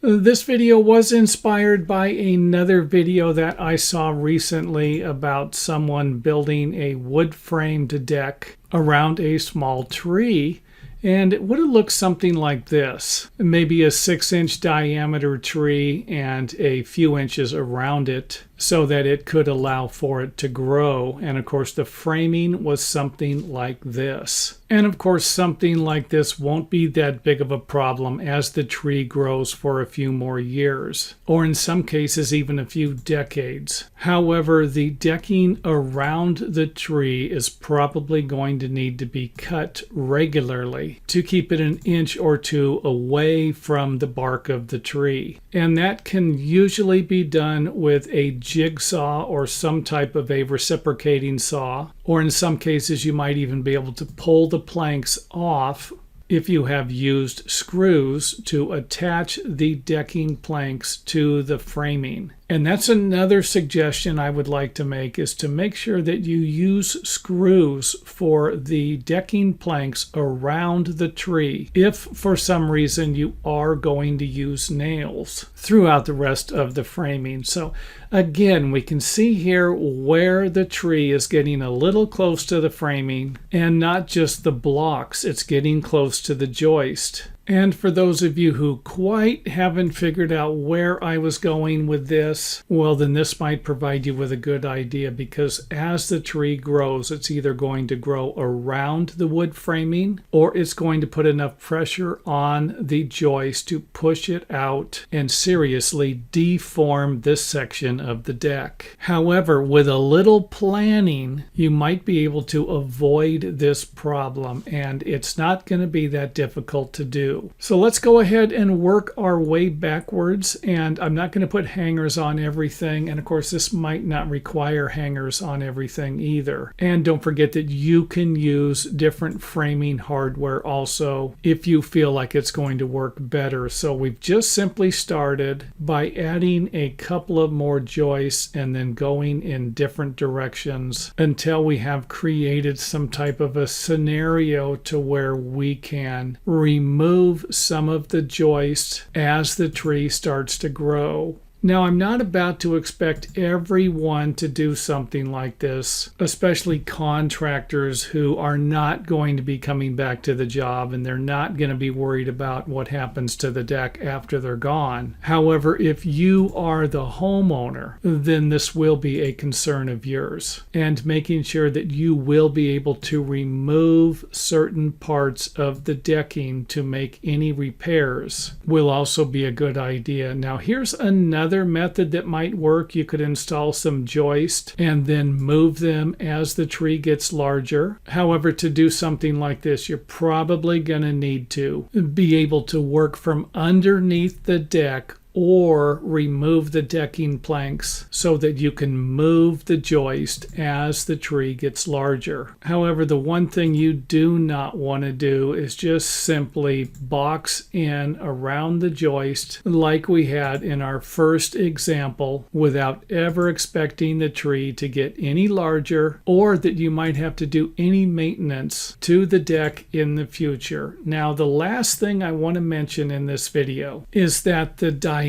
This video was inspired by another video that I saw recently about someone building a wood-framed deck around a small tree. And it would have looked something like this. Maybe a 6-inch diameter tree and a few inches around it so that it could allow for it to grow. And of course the framing was something like this. And of course something like this won't be that big of a problem as the tree grows for a few more years, or in some cases even a few decades. However, the decking around the tree is probably going to need to be cut regularly to keep it an inch or two away from the bark of the tree. And that can usually be done with a jigsaw or some type of a reciprocating saw, or in some cases you might even be able to pull the planks off if you have used screws to attach the decking planks to the framing. And that's another suggestion I would like to make, is to make sure that you use screws for the decking planks around the tree if for some reason you are going to use nails throughout the rest of the framing. So again, we can see here where the tree is getting a little close to the framing, and not just the blocks, it's getting close to the joist. And for those of you who quite haven't figured out where I was going with this, well, then this might provide you with a good idea, because as the tree grows, it's either going to grow around the wood framing, or it's going to put enough pressure on the joist to push it out and seriously deform this section of the deck. However, with a little planning, you might be able to avoid this problem, and it's not going to be that difficult to do. So let's go ahead and work our way backwards, and I'm not going to put hangers on everything, and of course this might not require hangers on everything either. And don't forget that you can use different framing hardware also if you feel like it's going to work better. So we've just simply started by adding a couple of more joists and then going in different directions until we have created some type of a scenario to where we can remove some of the joists as the tree starts to grow. Now, I'm not about to expect everyone to do something like this, especially contractors who are not going to be coming back to the job and they're not going to be worried about what happens to the deck after they're gone. However, if you are the homeowner, then this will be a concern of yours. And making sure that you will be able to remove certain parts of the decking to make any repairs will also be a good idea. Now, here's another method that might work. You could install some joist and then move them as the tree gets larger. However, to do something like this, you're probably going to need to be able to work from underneath the deck or remove the decking planks so that you can move the joist as the tree gets larger. However, the one thing you do not want to do is just simply box in around the joist like we had in our first example without ever expecting the tree to get any larger, or that you might have to do any maintenance to the deck in the future. Now, the last thing I want to mention in this video is that the diameter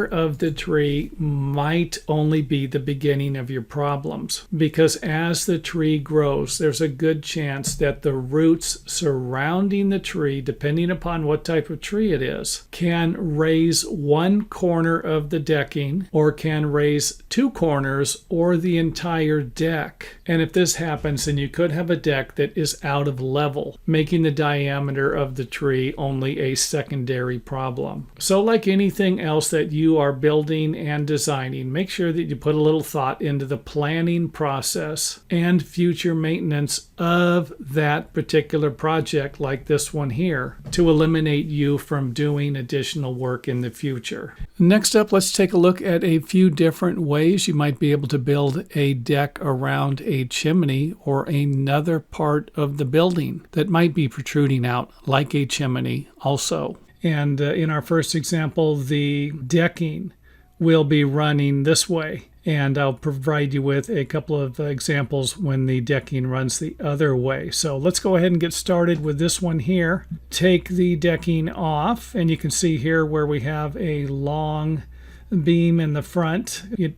of the tree might only be the beginning of your problems, because as the tree grows, there's a good chance that the roots surrounding the tree, depending upon what type of tree it is, can raise one corner of the decking, or can raise two corners, or the entire deck. And if this happens, then you could have a deck that is out of level, making the diameter of the tree only a secondary problem. So like anything else that you are building and designing, make sure that you put a little thought into the planning process and future maintenance of that particular project, like this one here, to eliminate you from doing additional work in the future. Next up, let's take a look at a few different ways you might be able to build a deck around a chimney or another part of the building that might be protruding out like a chimney also. And in our first example, the decking will be running this way. And I'll provide you with a couple of examples when the decking runs the other way. So let's go ahead and get started with this one here. Take the decking off, and you can see here where we have a long beam in the front. It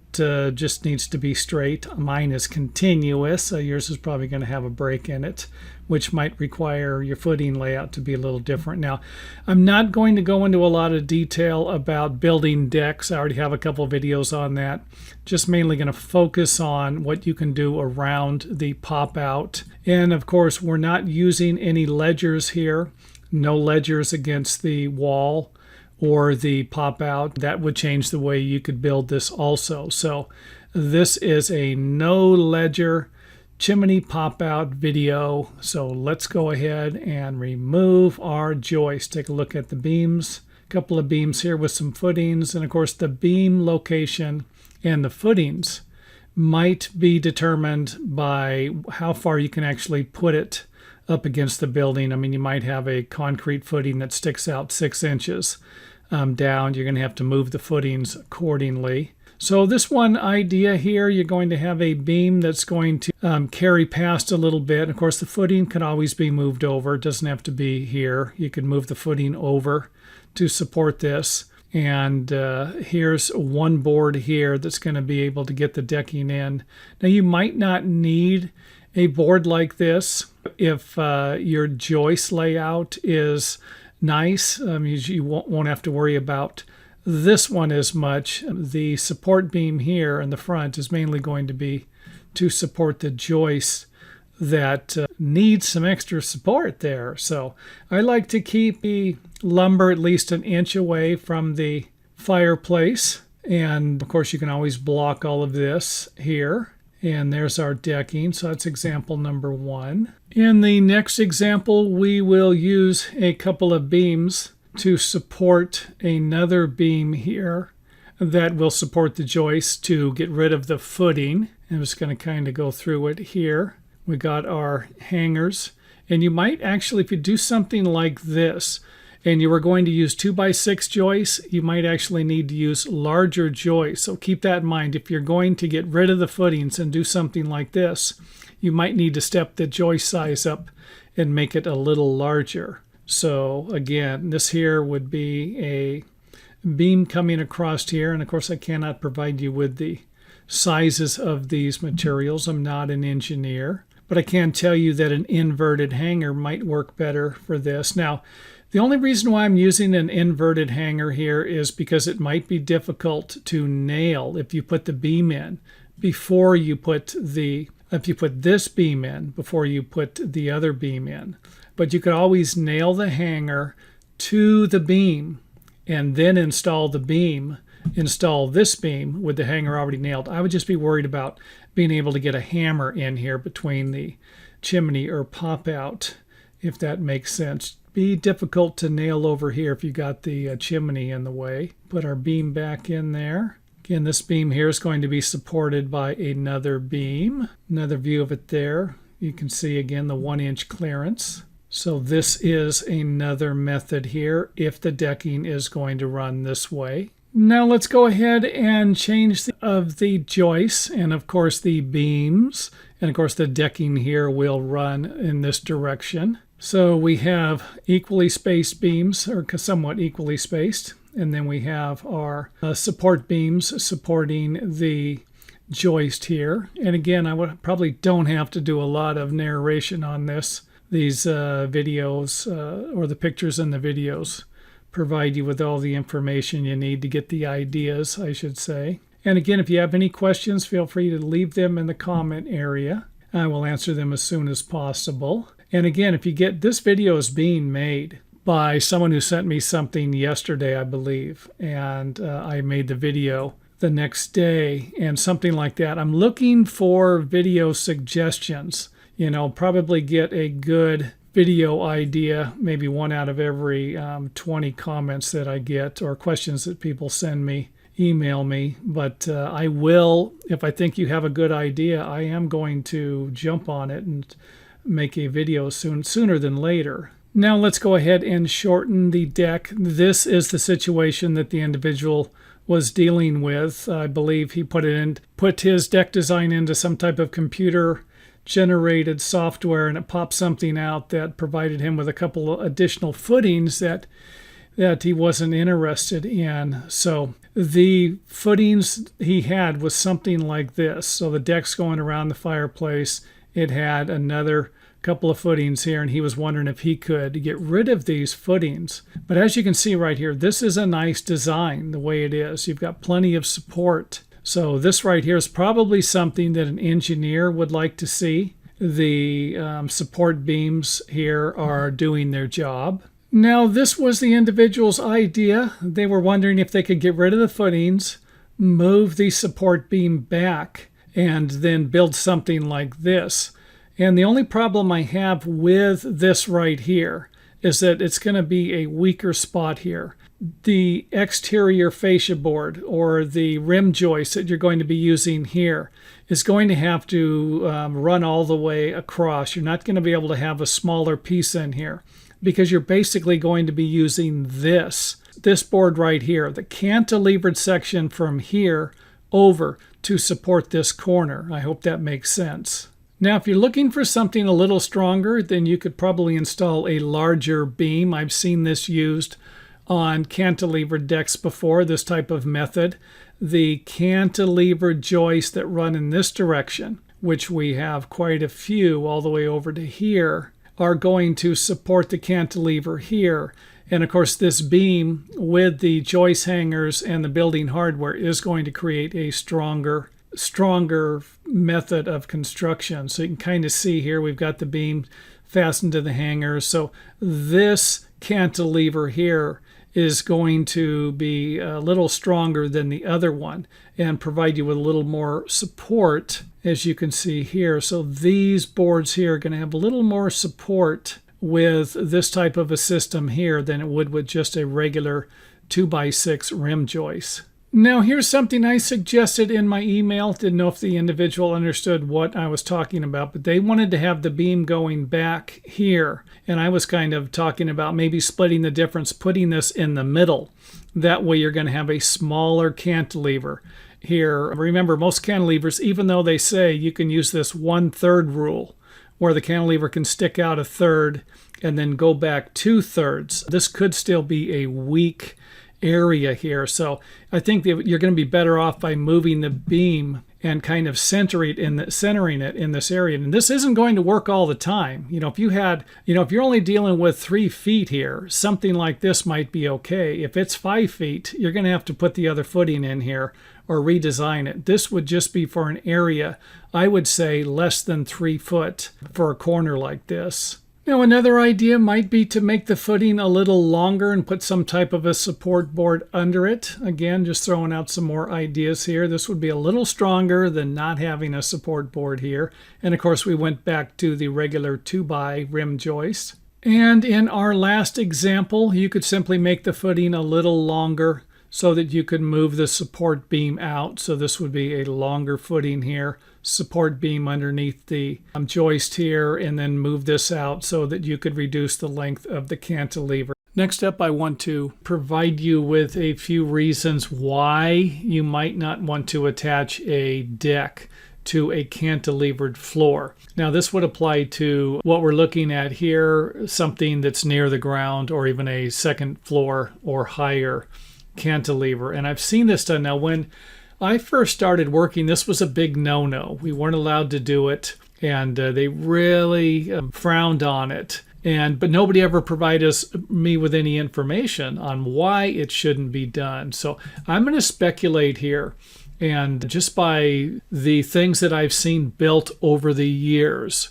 just needs to be straight. Mine is continuous. Yours is probably going to have a break in it, which might require your footing layout to be a little different. Now, I'm not going to go into a lot of detail about building decks. I already have a couple videos on that. Just mainly going to focus on what you can do around the pop-out. And of course, we're not using any ledgers here. No ledgers against the wall or the pop-out. That would change the way you could build this also. So this is a no ledger chimney pop-out video. So let's go ahead and remove our joist. Take a look at the beams. A couple of beams here with some footings, and of course the beam location and the footings might be determined by how far you can actually put it up against the building. I mean, you might have a concrete footing that sticks out 6 inches down. You're going to have to move the footings accordingly. So this one idea here, you're going to have a beam that's going to carry past a little bit. Of course, the footing can always be moved over. It doesn't have to be here. You can move the footing over to support this. And here's one board here that's going to be able to get the decking in. Now, you might not need a board like this if your joist layout is nice. You won't have to worry about this one as much. The support beam here in the front is mainly going to be to support the joist that needs some extra support there. So I like to keep the lumber at least an inch away from the fireplace. And of course, you can always block all of this here. And there's our decking. So that's example number 1. In the next example, we will use a couple of beams to support another beam here that will support the joist to get rid of the footing. I'm just going to kind of go through it here. We got our hangers. And you might actually, if you do something like this, and you were going to use 2x6 joists, you might actually need to use larger joists. So keep that in mind. If you're going to get rid of the footings and do something like this, you might need to step the joist size up and make it a little larger. So again, this here would be a beam coming across here. And of course, I cannot provide you with the sizes of these materials. I'm not an engineer, but I can tell you that an inverted hanger might work better for this. Now, the only reason why I'm using an inverted hanger here is because it might be difficult to nail if you put the beam in before you put if you put this beam in before you put the other beam in. But you could always nail the hanger to the beam and then install the beam, install this beam with the hanger already nailed. I would just be worried about being able to get a hammer in here between the chimney or pop-out, if that makes sense. Be difficult to nail over here if you got the chimney in the way. Put our beam back in there. Again, this beam here is going to be supported by another beam. Another view of it there. You can see again the 1-inch clearance. So this is another method here if the decking is going to run this way. Now let's go ahead and change the joists and of course the beams. And of course the decking here will run in this direction. So we have equally spaced beams, or somewhat equally spaced, and then we have our support beams supporting the joist here. And again, probably don't have to do a lot of narration on this. These videos, or the pictures in the videos, provide you with all the information you need to get the ideas, I should say. And again, if you have any questions, feel free to leave them in the comment area. I will answer them as soon as possible. And again, if you get this video is being made by someone who sent me something yesterday, I believe, and I made the video the next day and something like that. I'm looking for video suggestions. Probably get a good video idea, maybe one out of every 20 comments that I get or questions that people send me, email me. But I will, if I think you have a good idea, I am going to jump on it and make a video sooner than later. Now let's go ahead and shorten the deck. This is the situation that the individual was dealing with. I believe he put his deck design into some type of computer generated software, and it popped something out that provided him with a couple of additional footings that he wasn't interested in. So the footings he had was something like this. So the deck's going around the fireplace. It had another couple of footings here, and he was wondering if he could get rid of these footings. But as you can see right here, this is a nice design the way it is. You've got plenty of support. So this right here is probably something that an engineer would like to see. The support beams here are doing their job. Now this was the individual's idea. They were wondering if they could get rid of the footings, move the support beam back, and then build something like this. And the only problem I have with this right here is that it's going to be a weaker spot here. The exterior fascia board, or the rim joist that you're going to be using here, is going to have to run all the way across. You're not going to be able to have a smaller piece in here because you're basically going to be using this board right here, the cantilevered section from here over to support this corner. I hope that makes sense. Now, if you're looking for something a little stronger, then you could probably install a larger beam. I've seen this used on cantilevered decks before, this type of method. The cantilevered joists that run in this direction, which we have quite a few all the way over to here, are going to support the cantilever here. And of course, this beam with the joist hangers and the building hardware is going to create a stronger method of construction. So you can kind of see here we've got the beam fastened to the hangers. So this cantilever here is going to be a little stronger than the other one and provide you with a little more support, as you can see here. So these boards here are going to have a little more support with this type of a system here than it would with just a regular 2x6 rim joist. Now here's something I suggested in my email. Didn't know if the individual understood what I was talking about, but they wanted to have the beam going back here. And I was kind of talking about maybe splitting the difference, putting this in the middle. That way you're going to have a smaller cantilever here. Remember, most cantilevers, even though they say you can use this 1/3 rule, where the cantilever can stick out 1/3 and then go back 2/3, this could still be a weak area here. So I think that you're going to be better off by moving the beam and kind of centering it in this area. And this isn't going to work all the time. If you're only dealing with 3 feet here, something like this might be okay. If it's 5 feet, you're going to have to put the other footing in here or redesign it. This would just be for an area, I would say, less than 3 foot for a corner like this. Now, another idea might be to make the footing a little longer and put some type of a support board under it. Again, just throwing out some more ideas here. This would be a little stronger than not having a support board here. And of course, we went back to the regular 2x rim joist. And in our last example, you could simply make the footing a little longer so that you could move the support beam out. So this would be a longer footing here, support beam underneath the joist here, and then move this out so that you could reduce the length of the cantilever. Next up, I want to provide you with a few reasons why you might not want to attach a deck to a cantilevered floor. Now this would apply to what we're looking at here, something that's near the ground or even a second floor or higher cantilever. And I've seen this done. Now when I first started working, this was a big no-no. We weren't allowed to do it, and they really frowned on it. But nobody ever provided me with any information on why it shouldn't be done. So I'm going to speculate here, and just by the things that I've seen built over the years.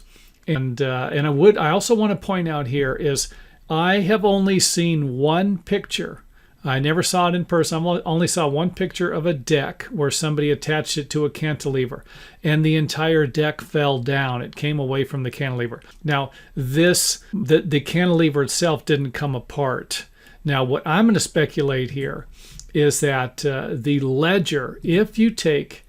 And I also want to point out here is I have only seen one picture. I never saw it in person. I only saw one picture of a deck where somebody attached it to a cantilever and the entire deck fell down. It came away from the cantilever. Now, the cantilever itself didn't come apart. Now, what I'm going to speculate here is that the ledger, if you take,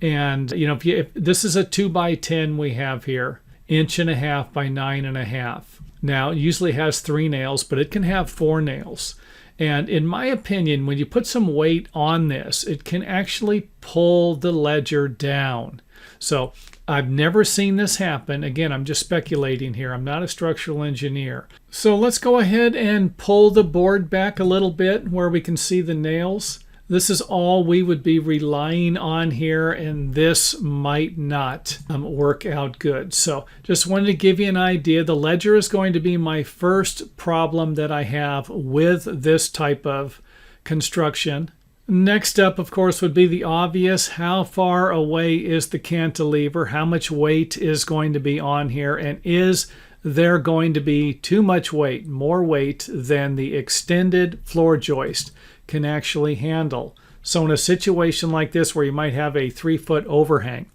and if this is a 2x10 we have here, 1.5 inches by 9.5 inches. Now, it usually has 3 nails, but it can have 4 nails. And in my opinion, when you put some weight on this, it can actually pull the ledger down. So I've never seen this happen. Again, I'm just speculating here. I'm not a structural engineer. So let's go ahead and pull the board back a little bit where we can see the nails. This is all we would be relying on here, and this might not work out good. So just wanted to give you an idea. The ledger is going to be my first problem that I have with this type of construction. Next up, of course, would be the obvious. How far away is the cantilever? How much weight is going to be on here? And is there going to be too much weight, more weight than the extended floor joist can actually handle? So in a situation like this where you might have a 3-foot overhang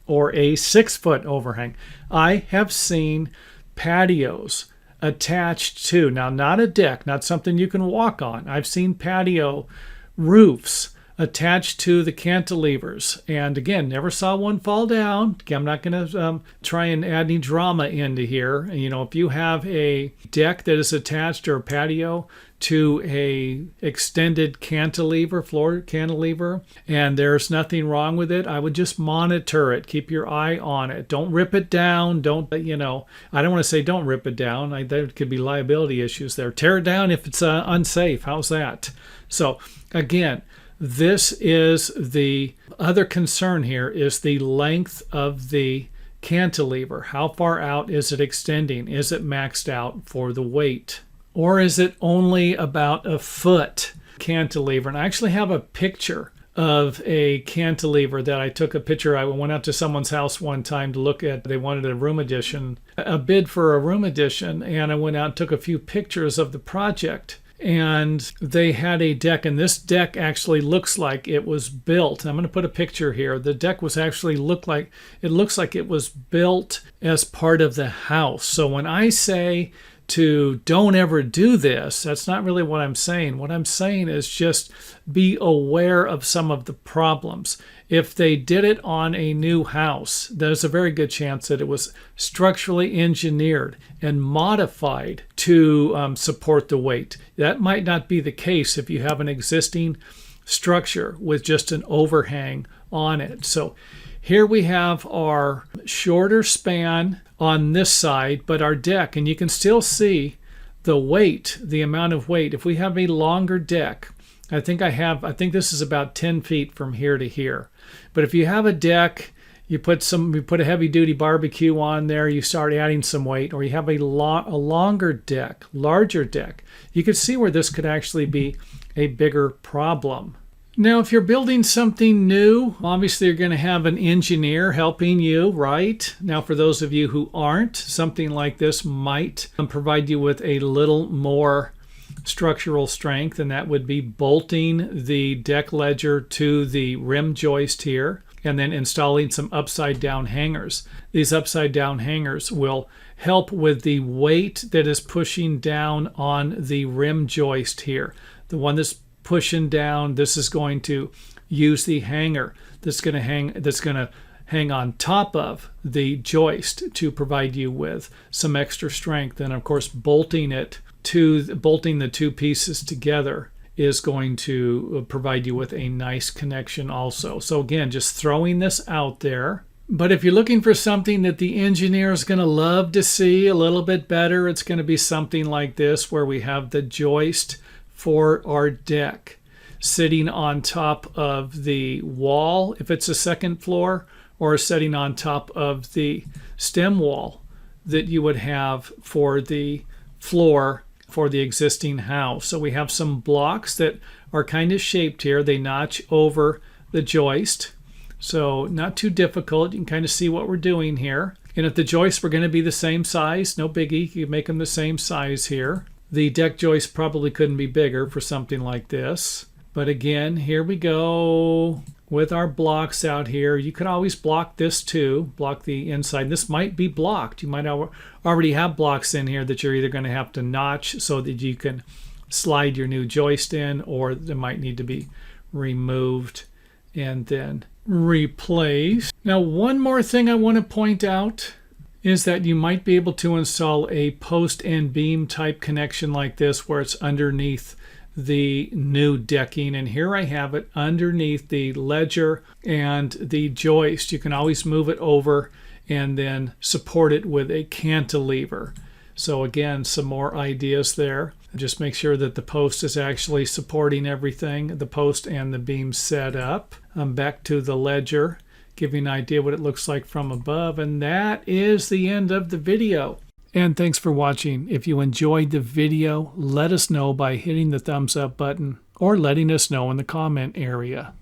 or a 6-foot overhang, I have seen patios attached to, now not a deck, not something you can walk on. I've seen patio roofs attached to the cantilevers, and again, never saw one fall down. I'm not going to try and add any drama into here. You know, if you have a deck that is attached or a patio to a extended cantilever, floor cantilever, and there's nothing wrong with it, I would just monitor it. Keep your eye on it. Don't rip it down. Don't, you know, I don't want to say don't rip it down. There could be liability issues there. Tear it down if it's unsafe. How's that? So again, this is the other concern here, is the length of the cantilever. How far out is it extending? Is it maxed out for the weight? Or is it only about a foot cantilever? And I actually have a picture of a cantilever that I took a picture. I went out to someone's house one time to look at, they wanted a room addition, a bid for a room addition, and I went out and took a few pictures of the project. And they had a deck, and this deck actually looks like it was built. I'm going to put a picture here. The deck was actually looks like it was built as part of the house. So when I say to don't ever do this, that's not really what I'm saying. What I'm saying is just be aware of some of the problems. If they did it on a new house, there's a very good chance that it was structurally engineered and modified to support the weight. That might not be the case if you have an existing structure with just an overhang on it. So here we have our shorter span on this side, but our deck, and you can still see the weight, the amount of weight. If we have a longer deck, I think this is about 10 feet from here to here. But if you have a deck, you put a heavy duty barbecue on there, you start adding some weight, or you have a longer deck, larger deck, you could see where this could actually be a bigger problem. Now, if you're building something new, obviously you're going to have an engineer helping you, right? Now, for those of you who aren't, something like this might provide you with a little more structural strength, and that would be bolting the deck ledger to the rim joist here and then installing some upside down hangers. These upside down hangers will help with the weight that is pushing down on the rim joist here. The one that's pushing down, this is going to use the hanger that's going to hang on top of the joist to provide you with some extra strength. And of course, bolting the two pieces together is going to provide you with a nice connection also. So again, just throwing this out there. But if you're looking for something that the engineer is going to love to see a little bit better, it's going to be something like this, where we have the joist for our deck sitting on top of the wall if it's a second floor, or sitting on top of the stem wall that you would have for the floor for the existing house. So we have some blocks that are kind of shaped here. They notch over the joist, so not too difficult. You can kind of see what we're doing here. And if the joists were going to be the same size, no biggie, you make them the same size here. The deck joist probably couldn't be bigger for something like this. But again, here we go with our blocks out here. You could always block this too, block the inside. This might be blocked. You might already have blocks in here that you're either going to have to notch so that you can slide your new joist in, or they might need to be removed and then replaced. Now, one more thing I want to point out is that you might be able to install a post and beam type connection like this where it's underneath the new decking. And here I have it underneath the ledger and the joist. You can always move it over and then support it with a cantilever. So again, some more ideas there. Just make sure that the post is actually supporting everything, the post and the beam set up. Back to the ledger, giving an idea what it looks like from above. And that is the end of the video. And thanks for watching. If you enjoyed the video, let us know by hitting the thumbs up button or letting us know in the comment area.